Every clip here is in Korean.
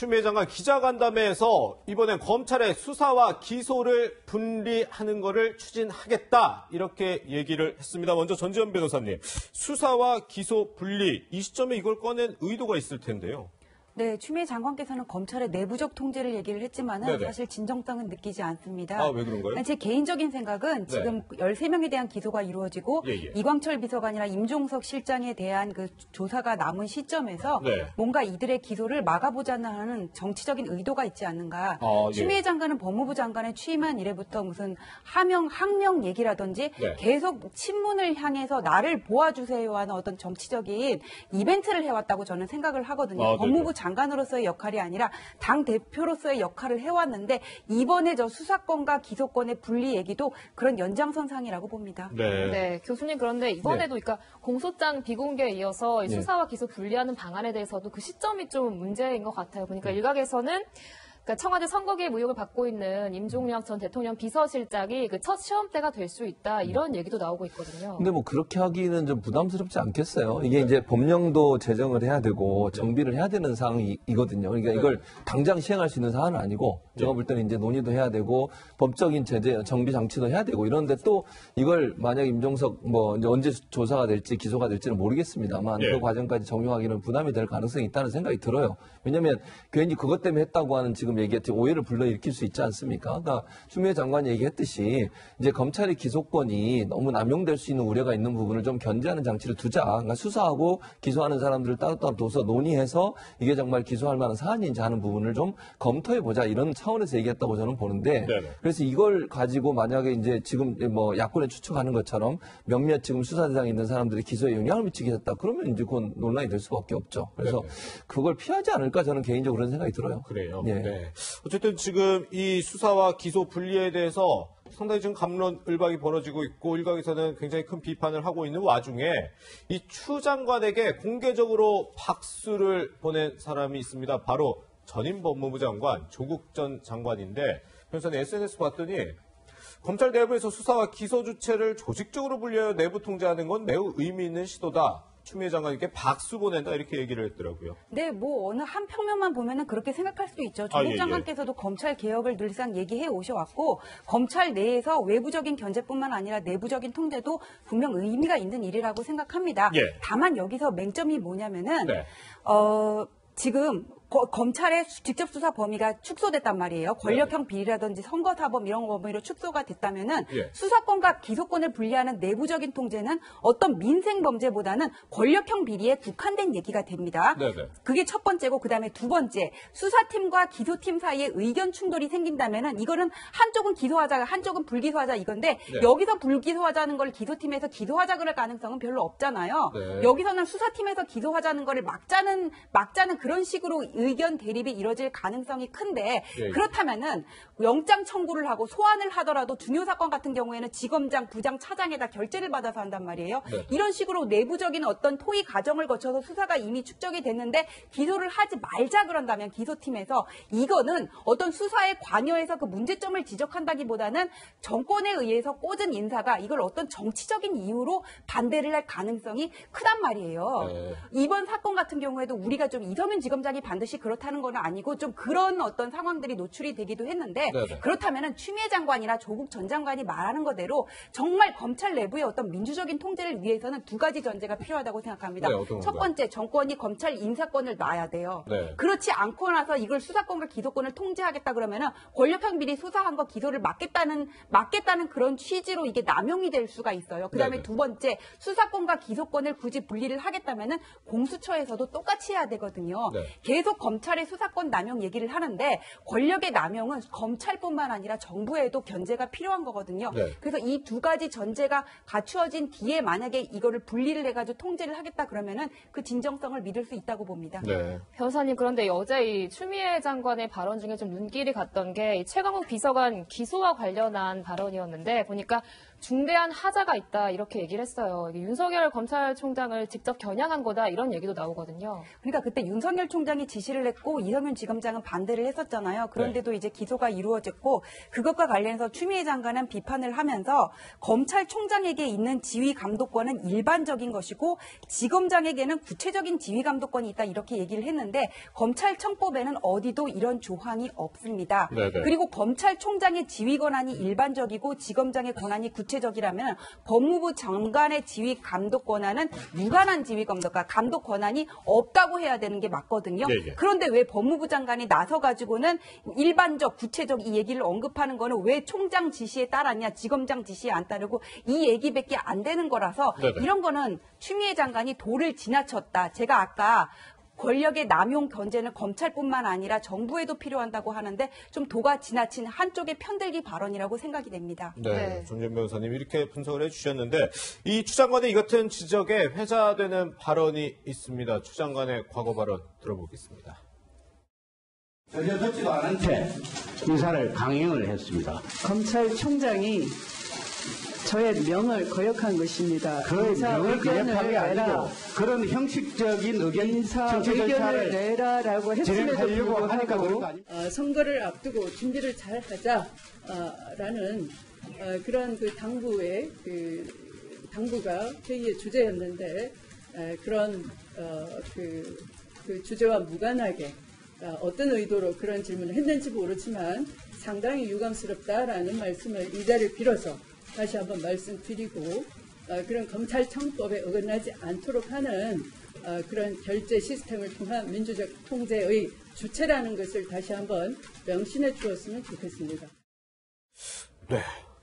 추미애 장관 기자간담회에서 이번엔 검찰의 수사와 기소를 분리하는 것을 추진하겠다 이렇게 얘기를 했습니다. 먼저 전지현 변호사님, 수사와 기소 분리 이 시점에 이걸 꺼낸 의도가 있을 텐데요. 네, 추미애 장관께서는 검찰의 내부적 통제를 얘기를 했지만은 네네. 사실 진정성은 느끼지 않습니다. 아, 왜 그런가요? 제 개인적인 생각은 지금 13명에 대한 기소가 이루어지고 이광철 비서관이나 임종석 실장에 대한 그 조사가 남은 시점에서 뭔가 이들의 기소를 막아보자는 하는 정치적인 의도가 있지 않는가. 추미애 장관은 법무부 장관에 취임한 이래부터 무슨 항명 얘기라든지 계속 친문을 향해서 나를 도와주세요 하는 어떤 정치적인 이벤트를 해왔다고 저는 생각을 하거든요. 법무부 장관으로서의 역할이 아니라 당 대표로서의 역할을 해왔는데 이번에 저 수사권과 기소권의 분리 얘기도 그런 연장선상이라고 봅니다. 네, 교수님 그런데 이번에도 그러니까 공소장 비공개에 이어서 수사와 기소 분리하는 방안에 대해서도 그 시점이 좀 문제인 것 같아요. 그러니까 일각에서는 그러니까 청와대 선거개입 의혹을 받고 있는 임종석 전 대통령 비서실장이 그 첫 시험대가 될 수 있다 이런 얘기도 나오고 있거든요. 근데 뭐 그렇게 하기는 좀 부담스럽지 않겠어요? 이게 이제 법령도 제정을 해야 되고 정비를 해야 되는 상황이거든요. 그러니까 이걸 당장 시행할 수 있는 사안은 아니고 제가 볼 때는 이제 논의도 해야 되고 법적인 제재 정비 장치도 해야 되고 이런데 또 이걸 만약 임종석 뭐 이제 언제 조사가 될지 기소가 될지는 모르겠습니다만 그 과정까지 적용하기는 부담이 될 가능성이 있다는 생각이 들어요. 왜냐하면 괜히 그것 때문에 했다고 하는 지금 얘기했듯이 오해를 불러일으킬 수 있지 않습니까? 그러니까 추미애 장관이 얘기했듯이 이제 검찰의 기소권이 너무 남용될 수 있는 우려가 있는 부분을 좀 견제하는 장치를 두자. 그러니까 수사하고 기소하는 사람들을 따로따로 둬서 논의해서 이게 정말 기소할 만한 사안인지 하는 부분을 좀 검토해보자. 이런 차원에서 얘기했다고 저는 보는데 그래서 이걸 가지고 만약에 이제 지금 뭐 야권에 추측하는 것처럼 몇몇 지금 수사 대상에 있는 사람들이 기소에 영향을 미치겠다. 그러면 이제 그건 논란이 될 수밖에 없죠. 그래서 그걸 피하지 않을까 저는 개인적으로 그런 생각이 들어요. 그래요. 어쨌든 지금 이 수사와 기소 분리에 대해서 상당히 지금 갑론을박이 벌어지고 있고 일각에서는 굉장히 큰 비판을 하고 있는 와중에 이 추 장관에게 공개적으로 박수를 보낸 사람이 있습니다. 바로 전임 법무부 장관 조국 전 장관인데 변호사님 SNS 봤더니 검찰 내부에서 수사와 기소 주체를 조직적으로 분리하여 내부 통제하는 건 매우 의미 있는 시도다. 추미애 장관에게 박수 보낸다 이렇게 얘기를 했더라고요. 네, 뭐 어느 한 평면만 보면은 그렇게 생각할 수도 있죠. 조국 장관께서도 검찰 개혁을 늘상 얘기해 오셔왔고 검찰 내에서 외부적인 견제뿐만 아니라 내부적인 통제도 분명 의미가 있는 일이라고 생각합니다. 다만 여기서 맹점이 뭐냐면은 지금 검찰의 직접 수사 범위가 축소됐단 말이에요. 권력형 비리라든지 선거사범 이런 범위로 축소가 됐다면은 수사권과 기소권을 분리하는 내부적인 통제는 어떤 민생 범죄보다는 권력형 비리에 국한된 얘기가 됩니다. 그게 첫 번째고 그다음에 두 번째 수사팀과 기소팀 사이에 의견 충돌이 생긴다면은 이거는 한쪽은 기소하자, 한쪽은 불기소하자 이건데 여기서 불기소하자는 걸 기소팀에서 기소하자 그럴 가능성은 별로 없잖아요. 여기서는 수사팀에서 기소하자는 거를 막자는 그런 식으로 의견 대립이 이뤄질 가능성이 큰데 그렇다면은 영장 청구를 하고 소환을 하더라도 중요 사건 같은 경우에는 지검장, 부장, 차장에다 결재를 받아서 한단 말이에요. 이런 식으로 내부적인 어떤 토의 과정을 거쳐서 수사가 이미 축적이 됐는데 기소를 하지 말자 그런다면 기소팀에서 이거는 어떤 수사에 관여해서 그 문제점을 지적한다기보다는 정권에 의해서 꽂은 인사가 이걸 어떤 정치적인 이유로 반대를 할 가능성이 크단 말이에요. 이번 사건 같은 경우에도 우리가 좀 이성윤 지검장이 반드시 그렇다는 건 아니고 좀 그런 어떤 상황들이 노출이 되기도 했는데 그렇다면은 추미애 장관이나 조국 전 장관이 말하는 거대로 정말 검찰 내부의 어떤 민주적인 통제를 위해서는 두 가지 전제가 필요하다고 생각합니다. 첫 번째, 정권이 검찰 인사권을 놔야 돼요. 그렇지 않고 나서 이걸 수사권과 기소권을 통제하겠다 그러면은 권력형 비리 수사한 거 기소를 막겠다는 그런 취지로 이게 남용이 될 수가 있어요. 그다음에 두 번째, 수사권과 기소권을 굳이 분리를 하겠다면은 공수처에서도 똑같이 해야 되거든요. 계속 검찰의 수사권 남용 얘기를 하는데 권력의 남용은 검찰뿐만 아니라 정부에도 견제가 필요한 거거든요. 그래서 이 두 가지 전제가 갖추어진 뒤에 만약에 이거를 분리를 해가지고 통제를 하겠다 그러면은 그 진정성을 믿을 수 있다고 봅니다. 변호사님 그런데 어제 이 추미애 장관의 발언 중에 좀 눈길이 갔던 게 이 최강욱 비서관 기소와 관련한 발언이었는데 보니까 중대한 하자가 있다 이렇게 얘기를 했어요. 이게 윤석열 검찰총장을 직접 겨냥한 거다 이런 얘기도 나오거든요. 그러니까 그때 윤석열 총장이 지시를 했고 이성윤 지검장은 반대를 했었잖아요. 그런데도 이제 기소가 이루어졌고 그것과 관련해서 추미애 장관은 비판을 하면서 검찰총장에게 있는 지휘 감독권은 일반적인 것이고 지검장에게는 구체적인 지휘 감독권이 있다 이렇게 얘기를 했는데 검찰청법에는 어디도 이런 조항이 없습니다. 네네. 그리고 검찰총장의 지휘 권한이 일반적이고 지검장의 권한이 구체적이라면 법무부 장관의 지휘 감독 권한은 무관한 지휘 감독 권한이 없다고 해야 되는 게 맞거든요. 예. 그런데 왜 법무부 장관이 나서 가지고는 일반적, 구체적 이 얘기를 언급하는 거는 왜 총장 지시에 따랐냐, 지검장 지시에 안 따르고 이 얘기밖에 안 되는 거라서 네네. 이런 거는 추미애 장관이 도를 지나쳤다. 제가 아까 권력의 남용 견제는 검찰뿐만 아니라 정부에도 필요한다고 하는데 좀 도가 지나친 한쪽의 편들기 발언이라고 생각이 됩니다. 네, 정재훈 변호사님 이렇게 분석을 해주셨는데 이 추 장관의 이 같은 지적에 회자되는 발언이 있습니다. 추 장관의 과거 발언 들어보겠습니다. 전혀 듣지도 않은 채 인사를 강행을 했습니다. 검찰총장이 저의 명을 거역한 것입니다. 그 명을 거역한 게 아니고 그런 형식적인 인사 정치 의견을 절차를 내라라고 했음에도 진행하려고 하니까 그런 거 불구하고 아닙니까? 선거를 앞두고 준비를 잘 하자라는 그런 그 당부가 회의의 주제였는데 그런 그 주제와 무관하게 어떤 의도로 그런 질문을 했는지 모르지만 상당히 유감스럽다라는 말씀을 이 자리를 빌어서 다시 한번 말씀드리고 그런 검찰청법에 어긋나지 않도록 하는 그런 결제 시스템을 통한 민주적 통제의 주체라는 것을 다시 한번 명심해 주었으면 좋겠습니다. 네.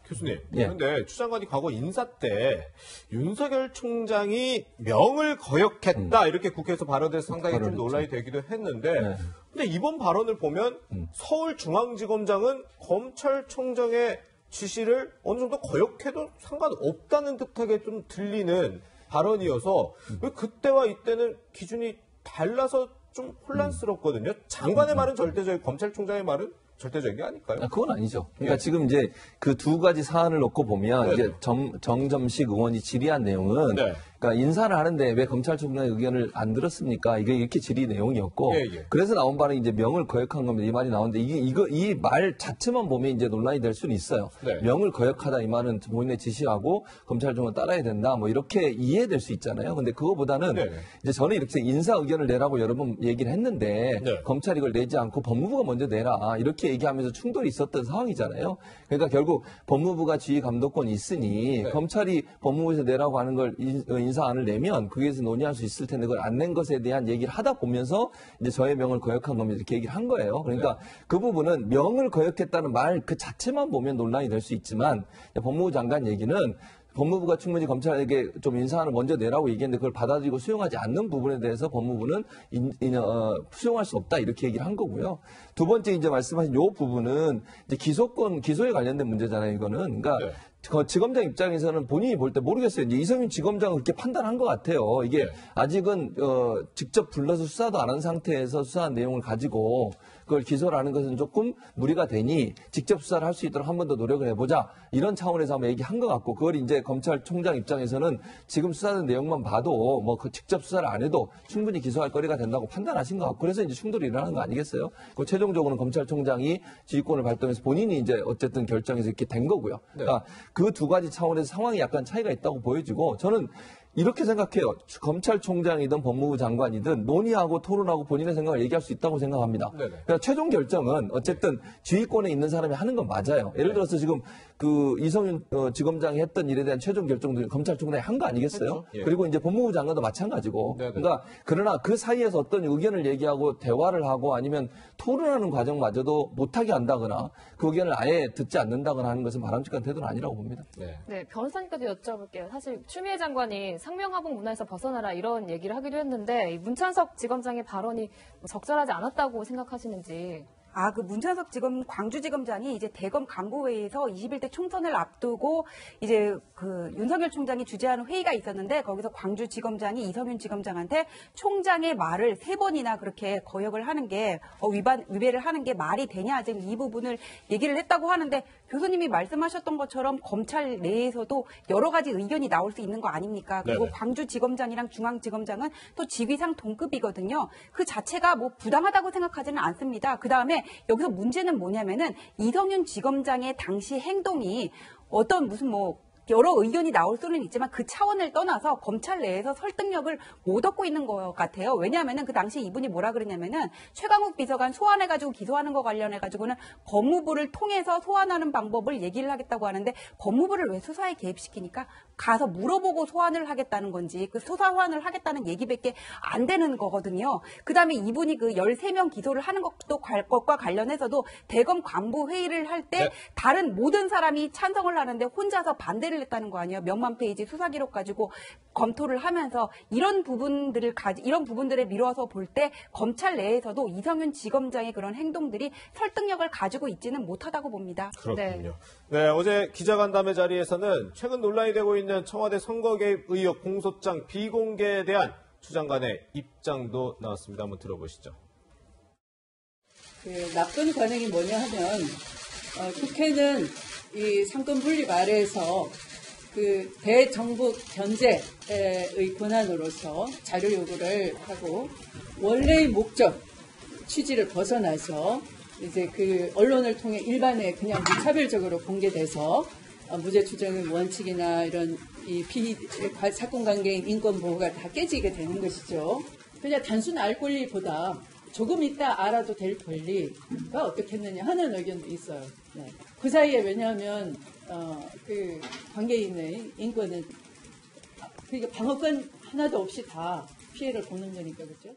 교수님, 예. 그런데 추 장관이 과거 인사 때 윤석열 총장이 명을 거역했다 이렇게 국회에서 발언돼서 상당히 좀 발언했죠. 논란이 되기도 했는데 네. 근데 이번 발언을 보면 서울중앙지검장은 검찰총장의 지시를 어느 정도 거역해도 상관없다는 듯하게 좀 들리는 발언이어서 왜 그때와 이때는 기준이 달라서 좀 혼란스럽거든요. 장관의 말은 절대적이고 검찰총장의 말은 절대적인 게 아닐까요? 그건 아니죠. 그러니까 예. 지금 이제 그 두 가지 사안을 놓고 보면 네네. 이제 정점식 의원이 질의한 내용은 네. 그러니까 인사를 하는데 왜 검찰총장의 의견을 안 들었습니까? 이게 이렇게 질의 내용이었고 예. 그래서 나온 발언이 이제 명을 거역한 겁니다. 이 말이 나오는데 이 말 자체만 보면 이제 논란이 될 수는 있어요. 네. 명을 거역하다 이 말은 본인의 지시하고 검찰총장은 따라야 된다. 뭐 이렇게 이해될 수 있잖아요. 근데 그거보다는 네. 이제 저는 이렇게 인사 의견을 내라고 여러 번 얘기를 했는데 네. 검찰이 이걸 내지 않고 법무부가 먼저 내라 이렇게 얘기하면서 충돌이 있었던 상황이잖아요. 그러니까 결국 법무부가 지휘 감독권이 있으니 네. 검찰이 법무부에서 내라고 하는 걸 인사안을 내면 거기에서 논의할 수 있을 텐데 그걸 안 낸 것에 대한 얘기를 하다 보면서 이제 저의 명을 거역한 겁니다. 이렇게 얘기를 한 거예요. 그러니까 그 부분은 명을 거역했다는 말 그 자체만 보면 논란이 될 수 있지만 법무부 장관 얘기는 법무부가 충분히 검찰에게 좀 인사안을 먼저 내라고 얘기했는데 그걸 받아들이고 수용하지 않는 부분에 대해서 법무부는 수용할 수 없다 이렇게 얘기를 한 거고요. 두 번째 이제 말씀하신 요 부분은 이제 기소에 관련된 문제잖아요. 이거는 그러니까 네. 지검장 입장에서는 본인이 볼 때 모르겠어요. 이제 이성윤 지검장은 그렇게 판단한 것 같아요. 이게 네. 아직은 직접 불러서 수사도 안 한 상태에서 수사한 내용을 가지고 그걸 기소를 하는 것은 조금 무리가 되니 직접 수사를 할 수 있도록 한 번 더 노력을 해보자 이런 차원에서 한번 얘기한 것 같고 그걸 이제 검찰총장 입장에서는 지금 수사된 내용만 봐도 뭐 그 직접 수사를 안 해도 충분히 기소할 거리가 된다고 판단하신 것 같고 그래서 이제 충돌이 일어나는 거 아니겠어요? 그 최종적으로는 검찰총장이 지휘권을 발동해서 본인이 이제 어쨌든 결정해서 이렇게 된 거고요. 그러니까 그 두 가지 차원에서 상황이 약간 차이가 있다고 보여지고 저는 이렇게 생각해요. 검찰총장이든 법무부 장관이든 논의하고 토론하고 본인의 생각을 얘기할 수 있다고 생각합니다. 네네. 그러니까 최종 결정은 어쨌든 지휘권에 있는 사람이 하는 건 맞아요. 예를 들어서 지금 그 이성윤 지검장이 했던 일에 대한 최종 결정도 검찰총장이 한 거 아니겠어요? 그렇죠. 예. 그리고 이제 법무부 장관도 마찬가지고. 네네. 그러니까 그러나 그 사이에서 어떤 의견을 얘기하고 대화를 하고 아니면 토론하는 과정마저도 못하게 한다거나 그 의견을 아예 듣지 않는다거나 하는 것은 바람직한 태도는 아니라고 봅니다. 네, 변호사님까지 여쭤볼게요. 사실 추미애 장관이 상명하복 문화에서 벗어나라 이런 얘기를 하기도 했는데 이 문찬석 지검장의 발언이 뭐 적절하지 않았다고 생각하시는지. 그 문천석 광주지검장이 이제 대검 간부회의에서 21대 총선을 앞두고 이제 그 윤석열 총장이 주재하는 회의가 있었는데 거기서 광주지검장이 이성윤 지검장한테 총장의 말을 3번이나 그렇게 거역을 하는 게 위배를 하는 게 말이 되냐 지금 이 부분을 얘기를 했다고 하는데 교수님이 말씀하셨던 것처럼 검찰 내에서도 여러 가지 의견이 나올 수 있는 거 아닙니까? 그리고 네네. 광주지검장이랑 중앙지검장은 또 직위상 동급이거든요. 그 자체가 뭐 부당하다고 생각하지는 않습니다. 그다음에 여기서 문제는 뭐냐면은 이성윤 지검장의 당시 행동이 어떤 무슨 여러 의견이 나올 수는 있지만 그 차원을 떠나서 검찰 내에서 설득력을 못 얻고 있는 것 같아요. 왜냐하면은 그 당시 이분이 뭐라 그러냐면은 최강욱 비서관 소환해가지고 기소하는 거 관련해가지고는 법무부를 통해서 소환하는 방법을 얘기를 하겠다고 하는데 법무부를 왜 수사에 개입시키니까 가서 물어보고 소환을 하겠다는 건지 그 수사 소환을 하겠다는 얘기밖에 안 되는 거거든요. 그다음에 이분이 그 13명 기소를 하는 것과 관련해서도 대검 간부 회의를 할 때 다른 모든 사람이 찬성을 하는데 혼자서 반대를 했다는 거 아니에요. 몇만 페이지 수사 기록 가지고 검토를 하면서 이런 부분들에 미루어서 볼 때 검찰 내에서도 이성윤 지검장의 그런 행동들이 설득력을 가지고 있지는 못하다고 봅니다. 그렇군요. 네, 어제 기자간담회 자리에서는 최근 논란이 되고 있는 청와대 선거 개입 의혹 공소장 비공개에 대한 추 장관의 입장도 나왔습니다. 한번 들어보시죠. 나쁜 관행이 뭐냐 하면 국회는 이 상권 분립 아래에서 그 대정부 견제의 권한으로서 자료 요구를 하고 원래의 목적 취지를 벗어나서 이제 그 언론을 통해 일반에 그냥 무차별적으로 공개돼서 무죄 추정의 원칙이나 이런 이 사건 관계인 인권 보호가 다 깨지게 되는 것이죠. 그냥 단순 알 권리보다 조금 이따 알아도 될 권리가 어떻겠느냐 하는 의견도 있어요. 네. 그 사이에 왜냐하면 그 관계인의 인권은 그러니까 방어권 하나도 없이 다 피해를 보는 거니까 그렇죠.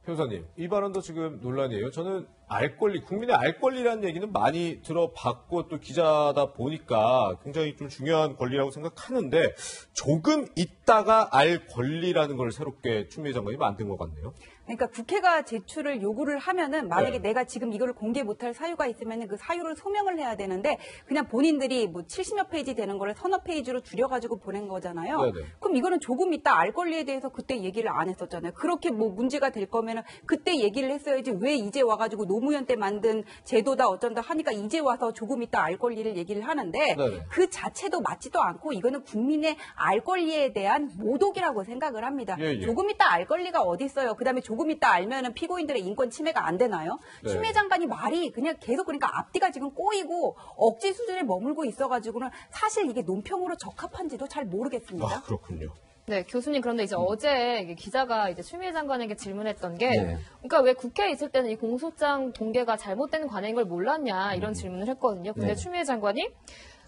변호사님, 이 발언도 지금 논란이에요. 저는 알 권리, 국민의 알 권리라는 얘기는 많이 들어봤고 또 기자다 보니까 굉장히 좀 중요한 권리라고 생각하는데 조금 있다가 알 권리라는 걸 새롭게 추미애 장관이 만든 것 같네요. 그러니까 국회가 제출을 요구를 하면은 만약에 내가 지금 이거를 공개 못할 사유가 있으면은 그 사유를 소명을 해야 되는데 그냥 본인들이 70여 페이지 되는 거를 서너 페이지로 줄여가지고 보낸 거잖아요. 네네. 그럼 이거는 조금 이따 알 권리에 대해서 그때 얘기를 안 했었잖아요. 그렇게 문제가 될 거면은 그때 얘기를 했어야지 왜 이제 와가지고 노무현 때 만든 제도다 어쩐다 하니까 이제 와서 조금 이따 알 권리를 얘기를 하는데 네네. 그 자체도 맞지도 않고 이거는 국민의 알 권리에 대한 모독이라고 생각을 합니다. 예. 조금 이따 알 권리가 어디 있어요? 그다음에 조금 이따 알면은 피고인들의 인권 침해가 안 되나요? 네. 추미애 장관이 말이 그냥 계속 그러니까 앞뒤가 지금 꼬이고 억지 수준에 머물고 있어가지고는 사실 이게 논평으로 적합한지도 잘 모르겠습니다. 그렇군요. 네, 교수님 그런데 이제 어제 기자가 이제 추미애 장관에게 질문했던 게, 네. 그러니까 왜 국회에 있을 때는 이 공소장 공개가 잘못된 관행인 걸 몰랐냐 이런 질문을 했거든요. 근데 네. 추미애 장관이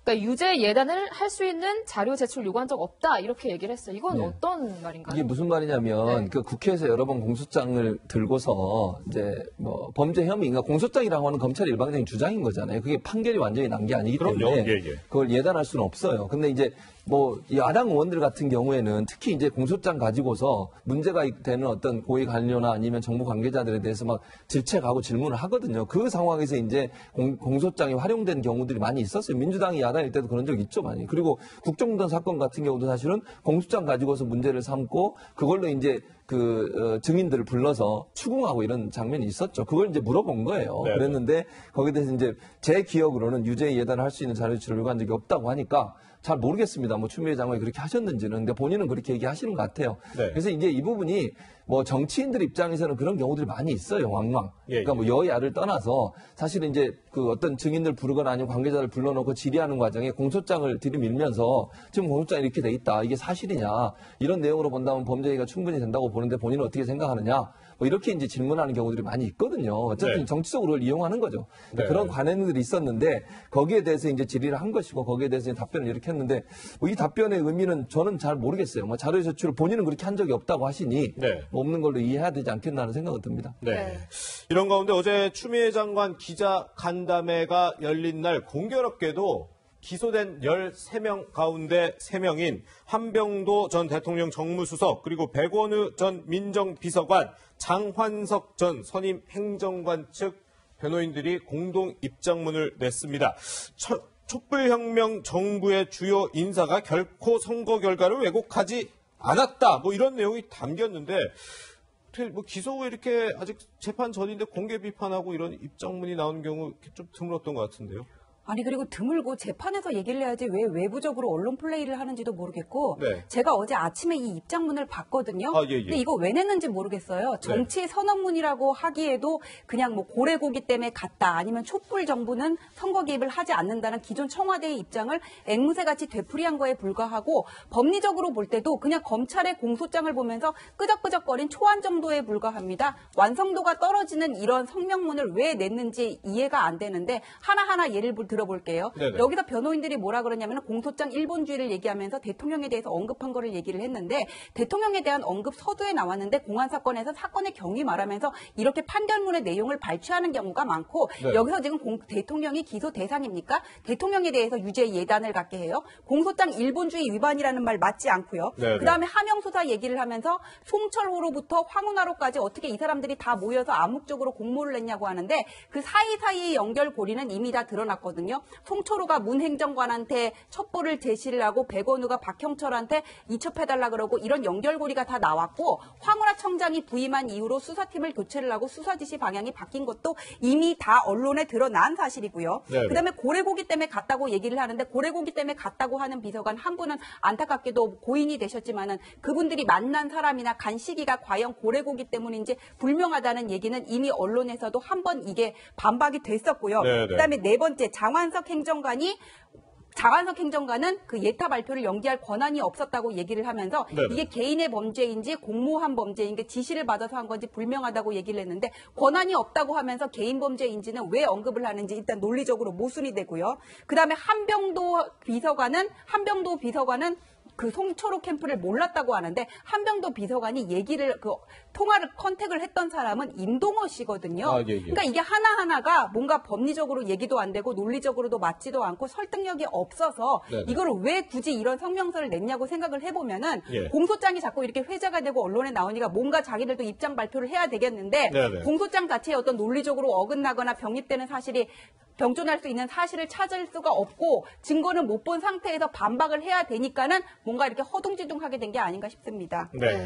그러니까 유죄 예단을 할 수 있는 자료 제출 요구한 적 없다 이렇게 얘기를 했어요. 이건 네. 어떤 말인가요? 이게 무슨 말이냐면 네. 그 국회에서 여러 번 공소장을 들고서 이제 범죄 혐의인가 공소장이라고 하는 검찰의 일방적인 주장인 거잖아요. 그게 판결이 완전히 난 게 아니기 그럼요. 때문에 예. 그걸 예단할 수는 없어요. 근데 이제 야당 의원들 같은 경우에는 특히 이제 공소장 가지고서 문제가 되는 어떤 고위 관료나 아니면 정부 관계자들에 대해서 막 질책하고 질문을 하거든요. 그 상황에서 이제 공소장이 활용된 경우들이 많이 있었어요. 민주당이 야당일 때도 그런 적 있죠, 많이. 그리고 국정농단 사건 같은 경우도 사실은 공소장 가지고서 문제를 삼고 그걸로 이제 증인들을 불러서 추궁하고 이런 장면이 있었죠. 그걸 이제 물어본 거예요. 네. 그랬는데 거기에 대해서 이제 제 기억으로는 유죄 예단을 할 수 있는 자료 제출을 요구한 적이 없다고 하니까 잘 모르겠습니다. 추미애 장관이 그렇게 하셨는지는. 근데 본인은 그렇게 얘기하시는 것 같아요. 네. 그래서 이제 이 부분이 정치인들 입장에서는 그런 경우들이 많이 있어요, 왕왕. 예, 그러니까 여야를 떠나서 사실은 이제 그 어떤 증인들 부르거나 아니면 관계자를 불러놓고 질의하는 과정에 공소장을 들이밀면서 지금 공소장이 이렇게 돼 있다. 이게 사실이냐. 이런 내용으로 본다면 범죄가 충분히 된다고 보는데 본인은 어떻게 생각하느냐. 이렇게 이제 질문하는 경우들이 많이 있거든요. 어쨌든 네. 정치적으로 그걸 이용하는 거죠. 네. 그런 관행들이 있었는데 거기에 대해서 이제 질의를 한 것이고 거기에 대해서 답변을 이렇게 했는데 이 답변의 의미는 저는 잘 모르겠어요. 자료 제출을 본인은 그렇게 한 적이 없다고 하시니 네. 없는 걸로 이해해야 되지 않겠나 하는 생각은 듭니다. 네. 이런 가운데 어제 추미애 장관 기자 간담회가 열린 날 공교롭게도 기소된 13명 가운데 3명인 한병도 전 대통령 정무수석 그리고 백원우 전 민정비서관 장환석 전 선임 행정관 측 변호인들이 공동 입장문을 냈습니다. 촛불혁명 정부의 주요 인사가 결코 선거 결과를 왜곡하지 않았다. 뭐 이런 내용이 담겼는데 뭐 기소 후에 이렇게 아직 재판 전인데 공개 비판하고 이런 입장문이 나오는 경우 좀 드물었던 것 같은데요. 아니 그리고 드물고 재판에서 얘기를 해야지 왜 외부적으로 언론 플레이를 하는지도 모르겠고 네. 제가 어제 아침에 이 입장문을 봤거든요. 예. 근데 이거 왜 냈는지 모르겠어요. 정치 선언문이라고 하기에도 그냥 뭐 고래고기 때문에 갔다 아니면 촛불 정부는 선거 개입을 하지 않는다는 기존 청와대의 입장을 앵무새같이 되풀이한 거에 불과하고 법리적으로 볼 때도 그냥 검찰의 공소장을 보면서 끄적끄적거린 초안 정도에 불과합니다. 완성도가 떨어지는 이런 성명문을 왜 냈는지 이해가 안 되는데 하나하나 예를 들어볼게요. 네네. 여기서 변호인들이 뭐라 그러냐면 공소장 일본주의를 얘기하면서 대통령에 대해서 언급한 거를 얘기를 했는데 대통령에 대한 언급 서두에 나왔는데 공안 사건에서 사건의 경위 말하면서 이렇게 판결문의 내용을 발췌하는 경우가 많고 네. 여기서 지금 대통령이 기소 대상입니까? 대통령에 대해서 유죄 예단을 갖게 해요. 공소장 일본주의 위반이라는 말 맞지 않고요. 네네. 그다음에 하명수사 얘기를 하면서 송철호로부터 황운하로까지 어떻게 이 사람들이 다 모여서 암묵적으로 공모를 냈냐고 하는데 그 사이사이의 연결고리는 이미 다 드러났거든요. 송철호가 문 행정관한테 첩보를 제시를 하고 백원우가 박형철한테 이첩해달라 그러고 이런 연결고리가 다 나왔고 황운하 청장이 부임한 이후로 수사팀을 교체를 하고 수사 지시 방향이 바뀐 것도 이미 다 언론에 드러난 사실이고요. 네네. 그다음에 고래고기 때문에 갔다고 얘기를 하는데 고래고기 때문에 갔다고 하는 비서관 한 분은 안타깝게도 고인이 되셨지만은 그분들이 만난 사람이나 간 시기가 과연 고래고기 때문인지 불명하다는 얘기는 이미 언론에서도 한 번 이게 반박이 됐었고요. 네네. 그다음에 네 번째 장완석 행정관은 그 예타 발표를 연기할 권한이 없었다고 얘기를 하면서 네네. 이게 개인의 범죄인지 공모한 범죄인 게 지시를 받아서 한 건지 불명하다고 얘기를 했는데 권한이 없다고 하면서 개인 범죄인지는 왜 언급을 하는지 일단 논리적으로 모순이 되고요. 그다음에 한병도 비서관은 그 송철호 캠프를 몰랐다고 하는데 한병도 비서관이 통화를 컨택을 했던 사람은 임동호 씨거든요. 예. 그러니까 이게 하나하나가 뭔가 법리적으로 얘기도 안 되고 논리적으로도 맞지도 않고 설득력이 없어서 네네. 이거를 왜 굳이 이런 성명서를 냈냐고 생각을 해보면은 예. 공소장이 자꾸 이렇게 회자가 되고 언론에 나오니까 뭔가 자기들도 입장 발표를 해야 되겠는데 네네. 공소장 자체에 어떤 논리적으로 어긋나거나 병립되는 사실이 병존할 수 있는 사실을 찾을 수가 없고 증거는 못 본 상태에서 반박을 해야 되니까는 뭔가 이렇게 허둥지둥하게 된 게 아닌가 싶습니다. 네.